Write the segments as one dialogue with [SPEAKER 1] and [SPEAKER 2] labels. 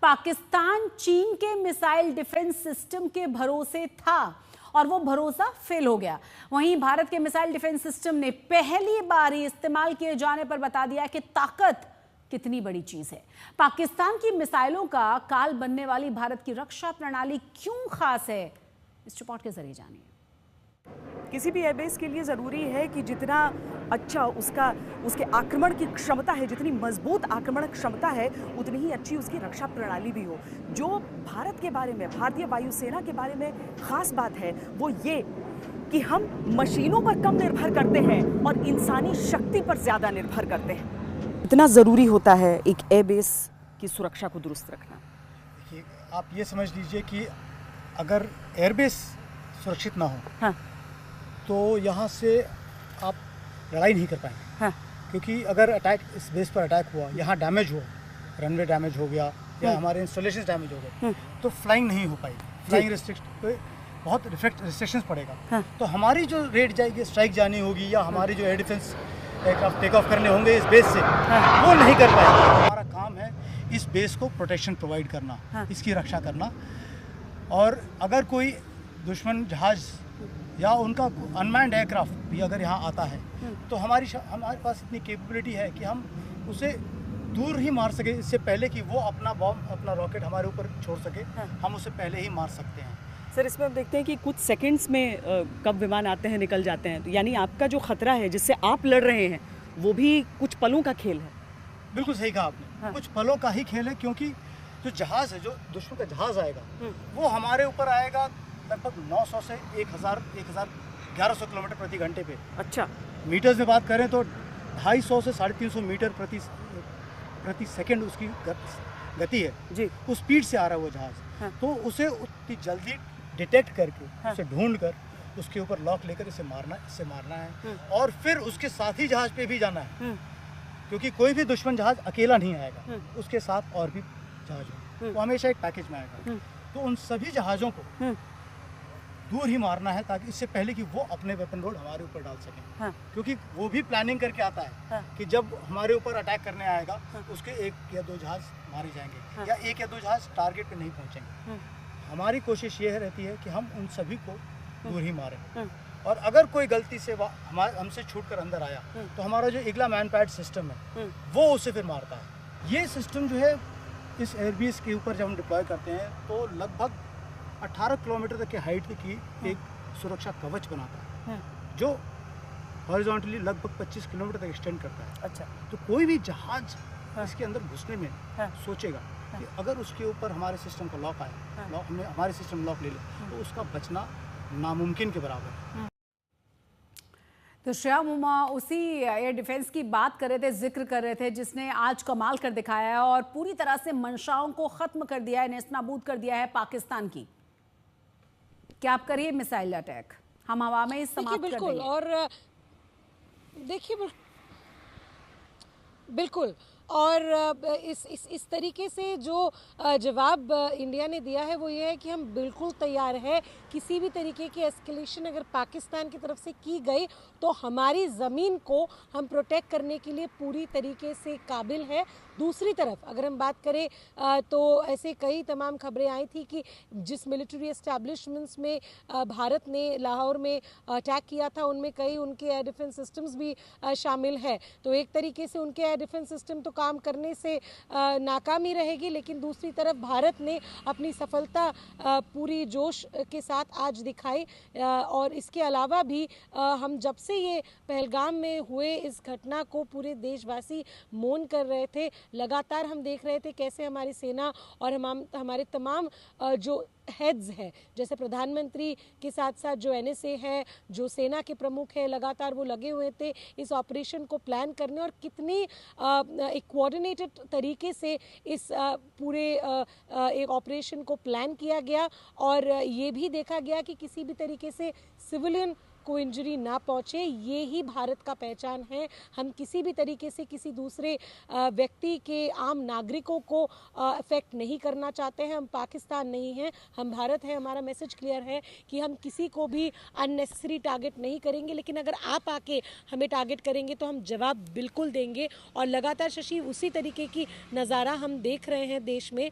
[SPEAKER 1] पाकिस्तान चीन के missile defence system के भरोसे था और वो भरोसा फेल हो गया। वहीं भारत के मिसाइल डिफेंस सिस्टम ने पहली बार ही इस्तेमाल किए जाने पर बता दिया कि ताकत कितनी बड़ी चीज है। पाकिस्तान की मिसाइलों का काल बनने वाली भारत की रक्षा प्रणाली क्यों खास है, इस रिपोर्ट के जरिए जानिए।
[SPEAKER 2] किसी भी एयरबेस के लिए ज़रूरी है कि जितना अच्छा उसके आक्रमण की क्षमता है, जितनी मजबूत आक्रमण क्षमता है, उतनी ही अच्छी उसकी रक्षा प्रणाली भी हो। जो भारत के बारे में, भारतीय वायुसेना के बारे में खास बात है वो ये कि हम मशीनों पर कम निर्भर करते हैं और इंसानी शक्ति पर ज़्यादा निर्भर करते हैं। इतना ज़रूरी होता है एक एयरबेस की सुरक्षा को दुरुस्त रखना।
[SPEAKER 3] देखिए, आप ये समझ लीजिए कि अगर एयरबेस सुरक्षित ना हो,
[SPEAKER 2] हाँ,
[SPEAKER 3] तो यहाँ से आप लड़ाई नहीं कर पाएंगे।
[SPEAKER 2] हाँ,
[SPEAKER 3] क्योंकि अगर अटैक, इस बेस पर अटैक हुआ, यहाँ डैमेज हुआ, रनवे डैमेज हो गया या हमारे इंस्टॉलेशन डैमेज हो गए, तो फ्लाइंग नहीं हो पाएगी। फ्लाइंग रिस्ट्रिक्शन, बहुत रिस्ट्रिक्शंस पड़ेगा।
[SPEAKER 2] हाँ,
[SPEAKER 3] तो हमारी जो रेड जाएगी, स्ट्राइक जानी होगी, या हमारी जो air defence aircraft take off करने होंगे इस बेस से, वो नहीं कर पाएंगे। हमारा काम है इस बेस को प्रोटेक्शन प्रोवाइड करना, इसकी रक्षा करना। और अगर कोई दुश्मन जहाज या उनका अनमैन्ड एयरक्राफ्ट भी अगर यहाँ आता है, तो हमारे पास इतनी कैपेबिलिटी है कि हम उसे दूर ही मार सके, इससे पहले कि वो अपना बॉम्ब, अपना रॉकेट हमारे ऊपर छोड़ सके, हम उसे पहले ही मार सकते हैं।
[SPEAKER 2] सर, इसमें हम देखते हैं कि कुछ सेकंड्स में कब विमान आते हैं, निकल जाते हैं, तो यानी आपका जो खतरा है जिससे आप लड़ रहे हैं वो भी कुछ पलों का खेल है।
[SPEAKER 3] बिल्कुल सही कहा आपने, कुछ पलों का ही खेल है। क्योंकि जो जहाज़ है, जो दुश्मन का जहाज़ आएगा, वो हमारे ऊपर आएगा लगभग 900 से 1100 किलोमीटर प्रति घंटे पे। अच्छा, मीटर्स में बात करें तो 250 से 350 मीटर प्रति सेकंड उसकी गति है जी। उस स्पीड से आ रहा है वो जहाज़। तो उसे उतनी जल्दी डिटेक्ट करके, उसे ढूंढ कर, उसके ऊपर लॉक लेकर इससे मारना है। और फिर उसके साथी जहाज पे भी जाना है, क्योंकि कोई भी दुश्मन जहाज अकेला नहीं आएगा, उसके साथ और भी जहाज हो, वो हमेशा एक पैकेज में आएगा। तो उन सभी जहाज़ों को दूर ही मारना है, ताकि इससे पहले कि वो अपने वेपन लोड हमारे ऊपर डाल सकें। क्योंकि वो भी प्लानिंग करके आता है कि जब हमारे ऊपर अटैक करने आएगा, उसके 1 या 2 जहाज मारे जाएंगे, या 1 या 2 जहाज टारगेट पे नहीं पहुंचेंगे। हमारी कोशिश ये रहती है कि हम उन सभी को दूर ही मारें। और अगर कोई गलती से हमसे छूट कर अंदर आया, तो हमारा जो इगला मैन पैड सिस्टम है, वो उसे फिर मारता है। ये सिस्टम जो है इस एयरबेस के ऊपर जब हम डिप्लॉय करते हैं, तो लगभग 18 किलोमीटर तक की हाइट की एक सुरक्षा कवच बनाता है, जो हॉरिजॉन्टली लगभग 25 किलोमीटर तक एक्सटेंड करता है। अच्छा, तो कोई भी जहाज इसके अंदर घुसने में सोचेगा कि अगर उसके ऊपर हमारे सिस्टम का लॉक आए, हमने हमारे सिस्टम लॉक ले ले, तो उसका बचना नामुमकिन के बराबर है।
[SPEAKER 1] तो श्याम उमा उसी एयर डिफेंस की बात कर रहे थे, जिक्र कर रहे थे, जिसने आज कमाल कर दिखाया है और पूरी तरह से मंशाओं को खत्म कर दिया है, नेस्तनाबूद कर दिया है पाकिस्तान की। क्या आप करिए मिसाइल अटैक, हम हवा में समाप्त कर देंगे।
[SPEAKER 4] और देखिए बिल्कुल, और इस तरीके से जो जवाब इंडिया ने दिया है वो ये है कि हम बिल्कुल तैयार है। किसी भी तरीके की एस्केलेशन अगर पाकिस्तान की तरफ से की गई, तो हमारी ज़मीन को हम प्रोटेक्ट करने के लिए पूरी तरीके से काबिल है। दूसरी तरफ अगर हम बात करें तो ऐसे कई तमाम खबरें आई थी कि जिस मिलिट्री एस्टैब्लिशमेंट्स में भारत ने लाहौर में अटैक किया था, उनमें कई उनके एयर डिफेंस सिस्टम्स भी शामिल है। तो एक तरीके से उनके एयर डिफेंस सिस्टम तो काम करने से नाकामी रहेगी, लेकिन दूसरी तरफ भारत ने अपनी सफलता पूरी जोश के साथ आज दिखाई। और इसके अलावा भी हम जब से ये पहलगाम में हुए इस घटना को पूरे देशवासी मौन कर रहे थे, लगातार हम देख रहे थे कैसे हमारी सेना और हमारे तमाम जो हेड्स है, जैसे प्रधानमंत्री के साथ साथ जो NSA है, जो सेना के प्रमुख है, लगातार वो लगे हुए थे इस ऑपरेशन को प्लान करने, और कितनी एक कोऑर्डिनेटेड तरीके से इस पूरे एक ऑपरेशन को प्लान किया गया। और ये भी देखा गया कि किसी भी तरीके से सिविलियन को इंजरी ना पहुंचे, ये ही भारत का पहचान है। हम किसी भी तरीके से किसी दूसरे व्यक्ति के, आम नागरिकों को अफेक्ट नहीं करना चाहते हैं। हम पाकिस्तान नहीं हैं, हम भारत है। हमारा मैसेज क्लियर है कि हम किसी को भी अननेसेसरी टारगेट नहीं करेंगे, लेकिन अगर आप आके हमें टारगेट करेंगे तो हम जवाब बिल्कुल देंगे। और लगातार शशि उसी तरीके की नज़ारा हम देख रहे हैं देश में,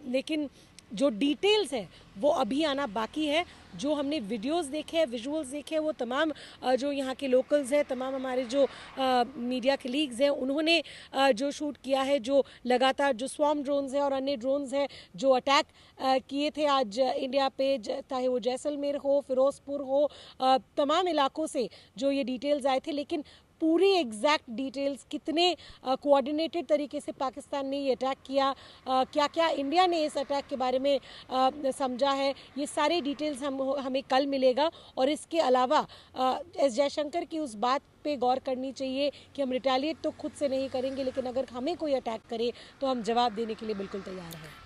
[SPEAKER 4] लेकिन जो डिटेल्स है वो अभी आना बाकी है। जो हमने वीडियोस देखे हैं, विजुअल्स देखे हैं, वो तमाम जो यहाँ के लोकल्स हैं, तमाम हमारे जो मीडिया कलीग्स हैं, उन्होंने जो शूट किया है, जो लगातार जो स्वॉर्म ड्रोन्स हैं और अन्य ड्रोन्स हैं जो अटैक किए थे आज इंडिया पे, चाहे वो जैसलमेर हो, फिरोजपुर हो, तमाम इलाकों से जो ये डिटेल्स आए थे। लेकिन पूरी एग्जैक्ट डिटेल्स, कितने कोऑर्डिनेटेड तरीके से पाकिस्तान ने ये अटैक किया, क्या क्या इंडिया ने इस अटैक के बारे में समझा है, ये सारे डिटेल्स हमें कल मिलेगा। और इसके अलावा एस जयशंकर की उस बात पे गौर करनी चाहिए कि हम रिटेलिएट तो खुद से नहीं करेंगे, लेकिन अगर हमें कोई अटैक करे तो हम जवाब देने के लिए बिल्कुल तैयार हैं।